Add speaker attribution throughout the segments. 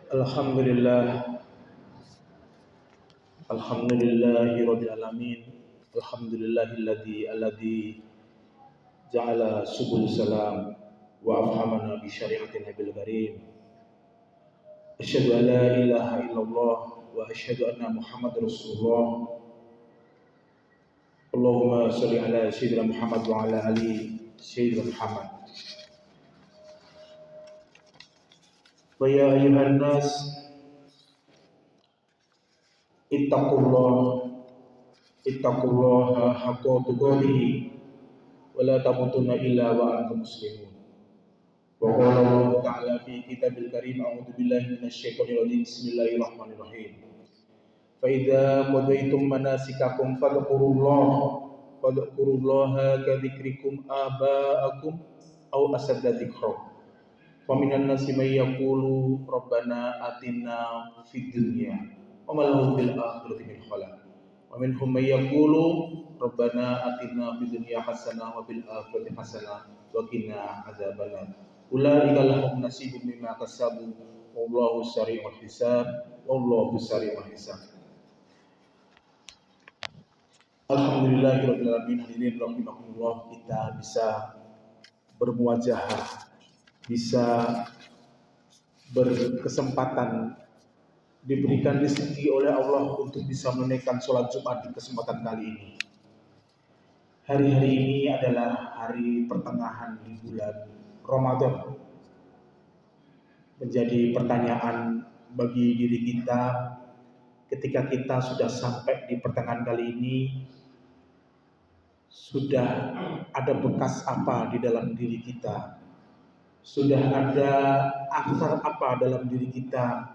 Speaker 1: Alhamdulillah, Alhamdulillahirabbil alamin. Alladzi ja'ala subul salam wa afhamana bi syari'atin nabil karim. Asyhadu an la ilaha illallah wa asyhadu anna Muhammadar Rasulullah. Allahumma shalli ala sayyidina Muhammad wa ala ali sayyidina Muhammad. Wa ya ayyuhan nas ittaqullaha haqqa tuqatih wa la tamutunna illa wa antum muslimun. Wa qala Allah ta'ala fi kitabil karim, a'udzu billahi minasy syaithanir rajim. Bismillahirrahmanirrahim. Fa idza qadaytum manasikakum fadhkurullaha ka dzikrikum aba'akum aw asadda dzikra. Wa minan nasi may yaqulu rabbana atina fid dunya wa ma lahu fil akhirati min khalaq. Wa minhum may yaqulu rabbana atina fid dunya hasanah wa fil akhirati hasanah wa qina adzabannar. Ulaika lahum nasibun mimma kasabu wallahu sari'ul hisab. Alhamdulillahirabbil alamin. Hadirin rahimakumullah, kita bisa bermuwajahah, bisa berkesempatan, diberikan rezeki oleh Allah untuk bisa menunaikan sholat Jumat di kesempatan kali ini. Hari-hari ini adalah hari pertengahan di bulan Ramadan. Menjadi pertanyaan bagi diri kita, ketika kita sudah sampai di pertengahan kali ini, sudah ada bekas apa di dalam diri kita? Sudah ada akar apa dalam diri kita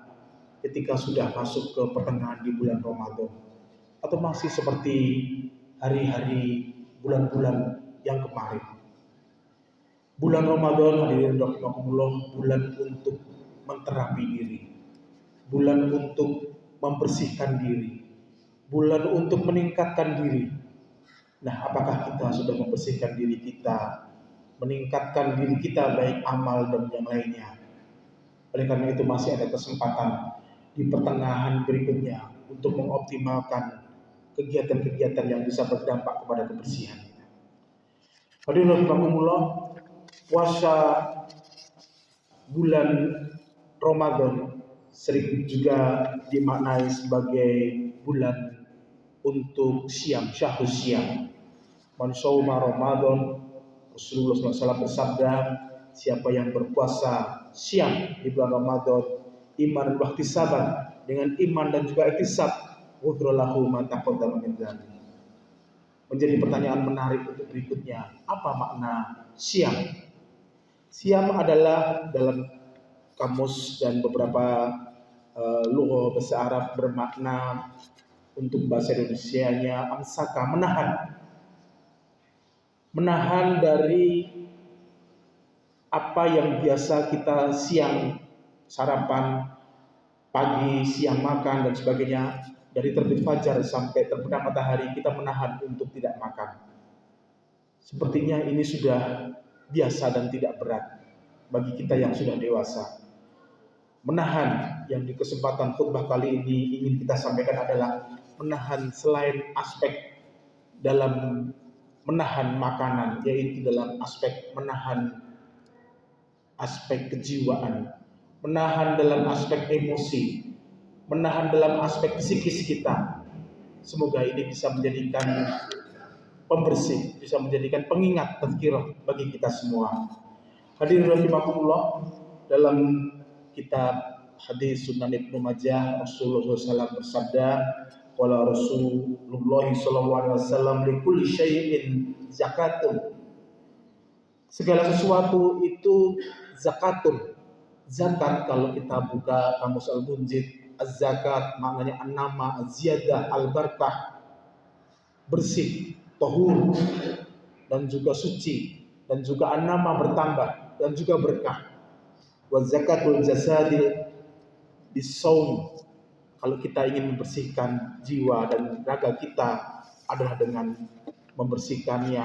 Speaker 1: ketika sudah masuk ke pertengahan di bulan Ramadan? Atau masih seperti hari-hari bulan-bulan yang kemarin? Bulan Ramadan, hadirin rahimakumullah, bulan untuk menterapi diri, bulan untuk membersihkan diri, bulan untuk meningkatkan diri. Nah, apakah kita sudah membersihkan diri kita, meningkatkan diri kita baik amal dan yang lainnya? Oleh karena itu masih ada kesempatan di pertengahan berikutnya untuk mengoptimalkan kegiatan-kegiatan yang bisa berdampak kepada kebersihan. Hadirin rahimakumullah, puasa bulan Ramadan sering juga dimaknai sebagai bulan untuk siam, syahrul siam. Man shauma Ramadan, Rasulullah SAW bersabda, siapa yang berpuasa siam di bulan Ramadan, iman wa ihtisaban, dengan iman dan juga ihtisab, ghufira lahu ma taqaddama min dzambi. Menjadi pertanyaan menarik untuk berikutnya, apa makna siam? Siam adalah dalam kamus dan beberapa lugha bahasa Arab bermakna, untuk bahasa Indonesianya, amsaka, menahan dari apa yang biasa kita siang sarapan, pagi, siang makan dan sebagainya. Dari terbit fajar sampai terbenam matahari kita menahan untuk tidak makan. Sepertinya ini sudah biasa dan tidak berat bagi kita yang sudah dewasa. Menahan yang di kesempatan khutbah kali ini ingin kita sampaikan adalah menahan selain aspek dalam menahan makanan, yaitu dalam aspek menahan aspek kejiwaan, menahan dalam aspek emosi, menahan dalam aspek psikis kita. Semoga ini bisa menjadikan pembersih, bisa menjadikan pengingat, tazkirah bagi kita semua. Hadirin rahimakumullah, dalam kitab hadis Sunan Ibnu Majah, Rasulullah SAW bersabda, qala Rasulullah SAW, likulli syai'in zakatun. Segala sesuatu itu zakatun. Zakat, kalau kita buka kamus Al-Munjid, az-zakat maknanya an-nama, az-ziyadah, al-barakah, bersih, tahur, dan juga suci, dan juga an-nama, bertambah, dan juga berkah. Wa zakatul jasadil bisawm, kalau kita ingin membersihkan jiwa dan raga kita adalah dengan membersihkannya,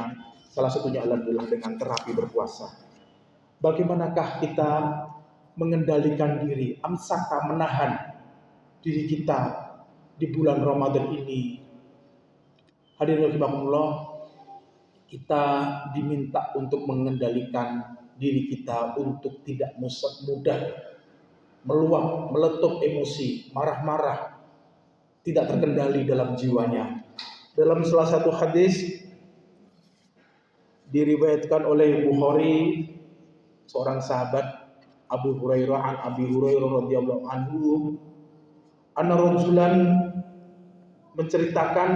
Speaker 1: salah satunya alhamdulillah dengan terapi berpuasa. Bagaimanakah kita mengendalikan diri, amsaka, menahan diri kita di bulan Ramadan ini. Hadirin rahimakumullah, kita diminta untuk mengendalikan diri kita untuk tidak mudah meluap, meletup emosi, marah-marah, tidak terkendali dalam jiwanya. Dalam salah satu hadis diriwayatkan oleh Bukhari, seorang sahabat Abu Hurairah an Abi Hurairah radhiyallahu anhu, anna rajulan, menceritakan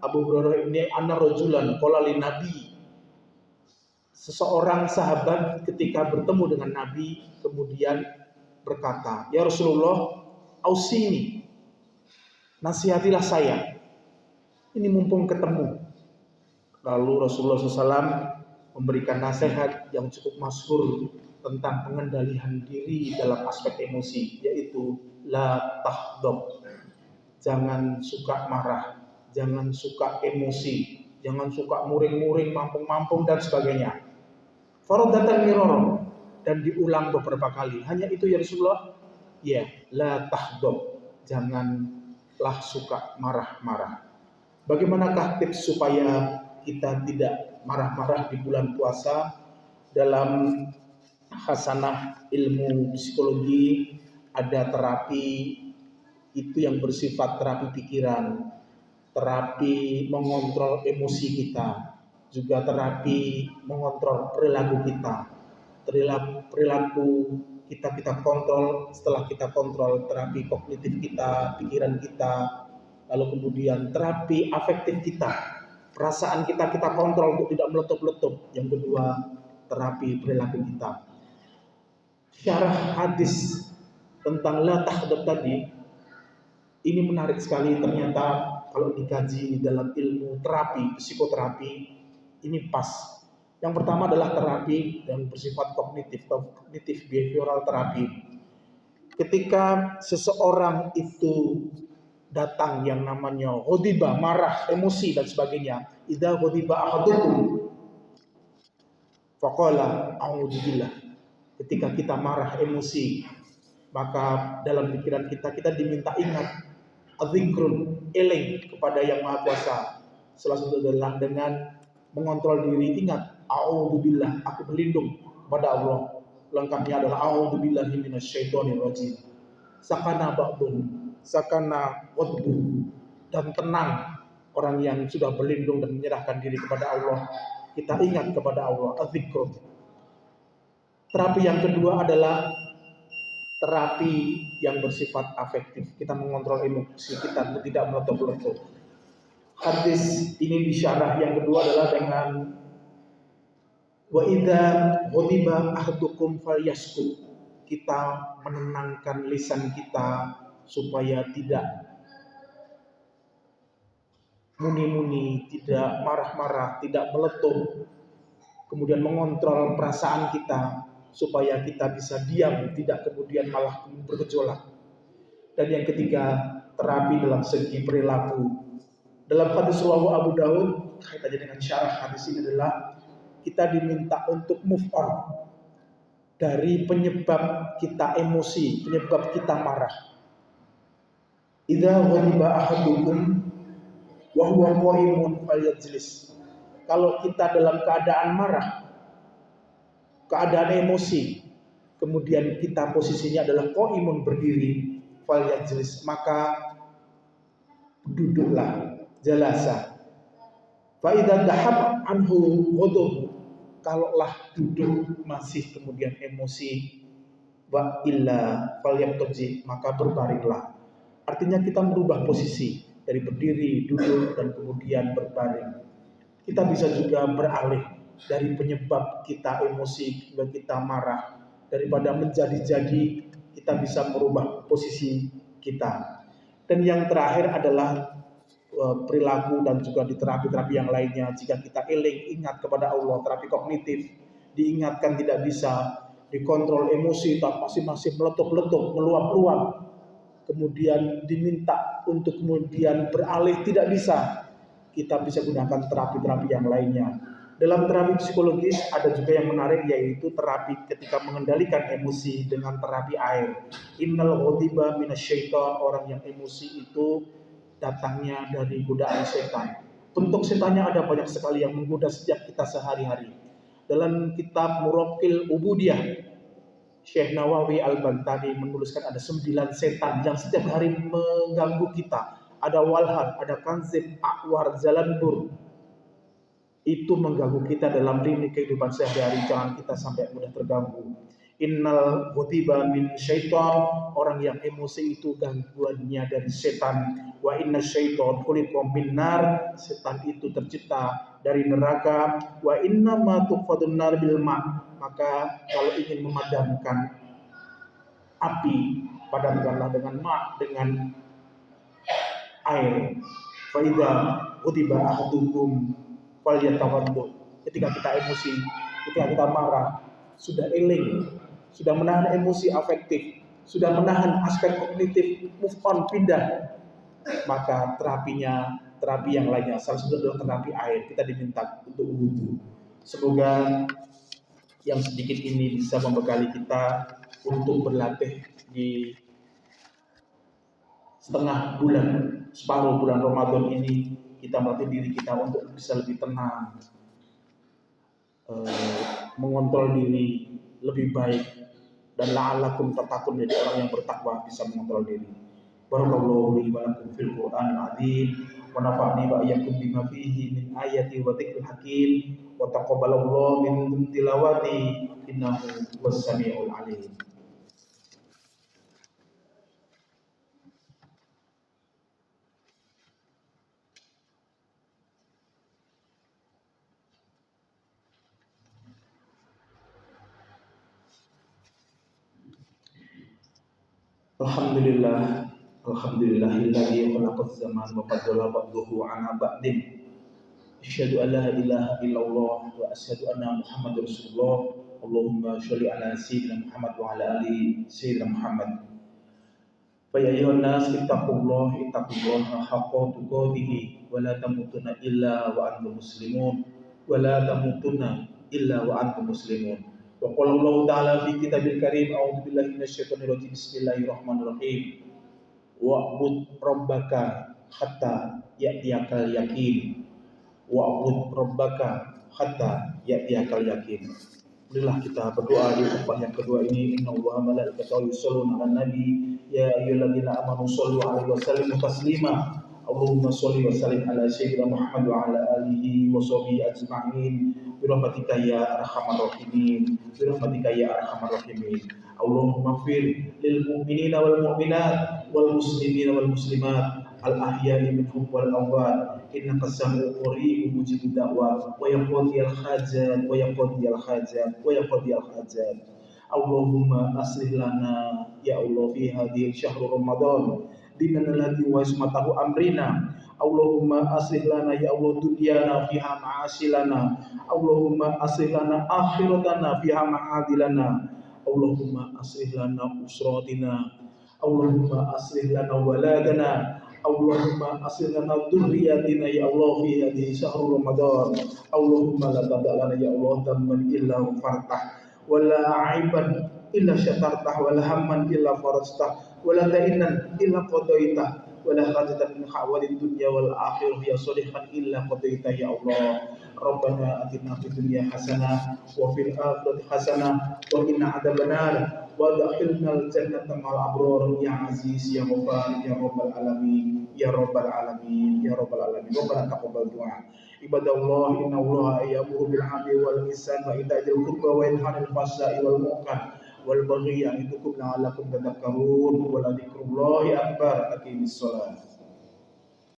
Speaker 1: Abu Hurairah ini, anna rajulan qala lin nabi, seseorang sahabat ketika bertemu dengan Nabi kemudian berkata, ya Rasulullah, ausini, nasihatilah saya, ini mumpung ketemu. Lalu Rasulullah SAW memberikan nasihat yang cukup masyhur tentang pengendalian diri dalam aspek emosi, yaitu la tahdab, jangan suka marah, jangan suka emosi, jangan suka muring-muring, mampung-mampung dan sebagainya. Faradatan mirara, dan diulang beberapa kali. Hanya itu ya Rasulullah? Ya, la tahdab, janganlah suka marah-marah. Bagaimanakah tips supaya kita tidak marah-marah di bulan puasa? Dalam hasanah ilmu psikologi ada terapi itu yang bersifat terapi pikiran, terapi mengontrol emosi kita, juga terapi mengontrol perilaku kita. Perilaku kita kontrol, setelah kita kontrol terapi kognitif kita, pikiran kita, lalu kemudian terapi afektif kita, perasaan kita kontrol untuk tidak meletup-letup. Yang kedua, terapi perilaku kita. Syarah hadis tentang la tahdab tadi ini menarik sekali, ternyata kalau dikaji dalam ilmu terapi, psikoterapi, ini pas. Yang pertama adalah terapi yang bersifat kognitif behavioral terapi. Ketika seseorang itu datang yang namanya ghadiba, marah, emosi dan sebagainya, idza ghadiba ahadukum faqala a'udzubillah. Ketika kita marah, emosi, maka dalam pikiran kita diminta ingat, adzikrun, eling kepada yang Maha Kuasa. Salah satu adalah dengan mengontrol diri, ingat, a'udzubillah, aku berlindung kepada Allah. Lengkapnya adalah a'udzubillahi minasyaitonir rajim. Sakana ba'dun, sakana wadbu, dan tenang orang yang sudah berlindung dan menyerahkan diri kepada Allah. Kita ingat kepada Allah, adzikrun. Terapi yang kedua adalah terapi yang bersifat afektif. Kita mengontrol emosi kita untuk tidak meletup-letup. Hadis ini disyarah yang kedua adalah dengan wa idza ghadiba ahadukum falyaskut. Kita menenangkan lisan kita supaya tidak muni-muni, tidak marah-marah, tidak meletup. Kemudian mengontrol perasaan kita supaya kita bisa diam, tidak kemudian malah bergejolak. Dan yang ketiga, terapi dalam segi perilaku. Dalam hadis riwayat Abu Daud, kaitannya dengan syarah hadis ini adalah kita diminta untuk move on dari penyebab kita emosi, penyebab kita marah. Idza ghadiba ahadukum wa huwa qa'imun falyajlis. Kalau kita dalam keadaan marah, keadaan emosi, kemudian kita posisinya adalah qa'imun, berdiri, falyajlis, maka duduklah, jalasa. Fa idza dhahab anhu ghadab, kalaulah duduk masih kemudian emosi, wa illa falyabtaji, maka berbaringlah. Artinya kita merubah posisi dari berdiri, duduk, dan kemudian berbaring. Kita bisa juga beralih dari penyebab kita emosi hingga kita marah. Daripada menjadi-jadi, kita bisa merubah posisi kita. Dan yang terakhir adalah perilaku dan juga di terapi-terapi yang lainnya. Jika kita eling, ingat kepada Allah, terapi kognitif, diingatkan tidak bisa dikontrol emosi, masih meletup-letup, meluap-luap, kemudian diminta untuk kemudian beralih, tidak bisa. Kita bisa gunakan terapi-terapi yang lainnya. Dalam terapi psikologis ada juga yang menarik, yaitu terapi ketika mengendalikan emosi dengan terapi air. Innal ghadiba minasyaiton, orang yang emosi itu datangnya dari godaan setan. Bentuk setannya ada banyak sekali yang menggoda setiap kita sehari-hari. Dalam kitab Muraqil Ubudiyah, Syekh Nawawi Al-Bantani menuliskan ada 9 setan yang setiap hari mengganggu kita. Ada walhan, ada kanzib, akwar, zalanbur, itu mengganggu kita dalam lini kehidupan sehari-hari. Jangan kita sampai mudah terganggu. Innal ghadiba min syaitan, orang yang emosi itu gangguannya dari setan. Wa inna syaitan khuliqa min nar, setan itu tercipta dari neraka. Wa inna ma tuqfadun nar bil ma, maka kalau ingin memadamkan api, padamkanlah dengan ma, dengan air. Fa idza ghadiba ahadukum falyatawaddu. Ketika kita emosi, ketika kita marah, sudah eling, sudah menahan emosi afektif, sudah menahan aspek kognitif, move on, pindah, maka terapinya, terapi yang lainnya, salah satu adalah terapi air. Kita diminta untuk wudhu. Semoga yang sedikit ini bisa membekali kita untuk berlatih di setengah bulan, separuh bulan Ramadan ini, kita melatih diri kita untuk bisa lebih tenang, mengontrol diri lebih baik, dan la'allakum tattaqun, menjadi orang yang bertakwa, bisa mengontrol diri. Barakallahu li wa lakum fil Qur'anil azim wa nafa'ni wa iyyakum bima fihi min ayati wa dzikril hakim wa taqabbalallahu min tilawati innahu was-sami'ul alim. Alhamdulillah, alhamdulillahilladzi khalaqaz zaman wa qaddara ba'dahu 'ala ba'din. Asyhadu an la ilaha illallah wa asyhadu anna Muhammadar Rasulullah. Allahumma sholli ala sayyidina Muhammad wa ala ali sayyidina Muhammad. Fa ya ayyuhan nas ittaqullaha haqqa tuqatih wa la tamutunna illa wa antum muslimun wa la tamutunna illa wa antum muslimun. Wa qala Allah ta'ala fi kitabil karim, a'udzu billahi minasyaitonir rajim, bismillahirrahmanirrahim. Wa'bud rabbaka hatta ya'tiyakal yaqin. Wa'bud rabbaka hatta ya'tiyakal yaqin. Marilah kita berdoa di khutbah yang kedua ini. Innallaha malaikatahu yusholluna 'alan nabi ya ayyuhalladzina amanu shollu 'alaihi wa sallimu taslima. Allahumma sholli wa sallim ala sayyidina Muhammad wa ala alihi wa sahbihi ajma'in. Birahmatika ya arhamar rahimin. Birahmatika ya arhamar rahimin. Allahumma fir lil mu'minina wal mu'minat wal muslimina wal muslimat al ahya'i minhum wal amwat innaka sami'un qaribun mujibud da'wat wa yaqdiyal hajat wa yaqdiyal hajat wa yaqdiyal hajat. Allahumma aslih lana ya Allah fi hadhihi syahrul ramadan dinana alladhi wa ismatahu amrina. Allahumma aslih lana ya Allah dunyana fiha ma'asilana. Allahumma aslih lana akhiratana fiha ma'adilana. Allahumma aslih lana usratina. Allahumma aslih lana waladana. Allahumma aslih lana dzurriyyatina ya Allah fi hadhihi syahrul ramadan. Allahumma la tad'alana ya Allah dhamman illa ghafartah wa la 'aiban illa syatartah wa la hamman illa farajtah wa la da'inan illa qadaitah wa la hajatan min hawadid dunya wal akhirah ya sholihan illa qadaitah ya Allah. Rabbana atina fid dunya hasanah wa fil akhirati hasanah wa qina adzabannar wa adkhilnal jannata ma'al abrar ya aziz ya ghaffar ya rabbal alamin ya rabbal alamin ya rabbal alamin. Rabbana taqabbal du'a. Ibadallah, innallaha ya'muru bil 'adli wal ihsan wa itaa'il qurba wa yanha 'anil fahsya'i wal munkar wal baghi ya'idukum la'allakum tadhakkarun. Wa la dzikrullahi akbar. Aqimis shalah.